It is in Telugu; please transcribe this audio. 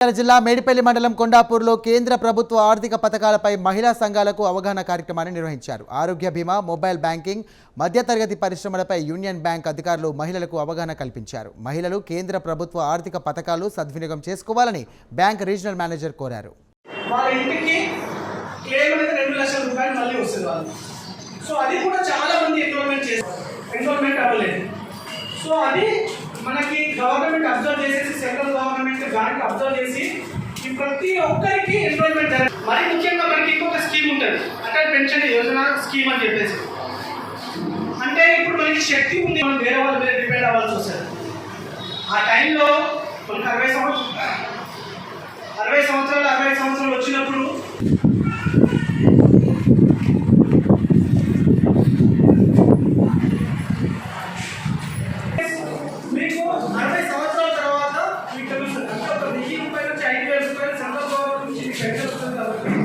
జిల్లా మేడిపల్లి మండలం కొండాపూర్లో కేంద్ర ప్రభుత్వ ఆర్థిక పథకాలపై మహిళా సంఘాలకు అవగాహన కార్యక్రమాన్ని నిర్వహించారు. ఆరోగ్య బీమా, మొబైల్ బ్యాంకింగ్, మధ్యతరగతి పరిశ్రమలపై యూనియన్ బ్యాంక్ అధికారులు మహిళలకు అవగాహన కల్పించారు. మహిళలు కేంద్ర ప్రభుత్వ ఆర్థిక పథకాలు సద్వినియోగం చేసుకోవాలని బ్యాంక్ రీజనల్ మేనేజర్ కోరారు. మనకి గవర్నమెంట్ అబ్జర్వ్ చేసేసి సెంట్రల్ గవర్నమెంట్ బ్యాంక్ అబ్జర్వ్ చేసి ఈ ప్రతి ఒక్కరికి ఎన్రోల్మెంట్ జరుగుతుంది. మరి ముఖ్యంగా మనకి ఇంకొక స్కీమ్ ఉంటుంది, అటల్ పెన్షన్ యోజన స్కీమ్ అని చెప్పేసి. అంటే ఇప్పుడు మనకి శక్తి ఉంది, మనం వేరే వాళ్ళ మీద డిపెండ్ అవ్వాల్సి వస్తుంది. ఆ టైంలో మనకి 60 సంవత్సరాలు వచ్చినప్పుడు మీకు 60 సంవత్సరాల తర్వాత మీకు తెలుస్తుంది. అంటే ఒక 1000 రూపాయల నుంచి 5000 రూపాయలు సెంట్రల్ గవర్నమెంట్ నుంచి పెన్షన్ వస్తుంది కాబట్టి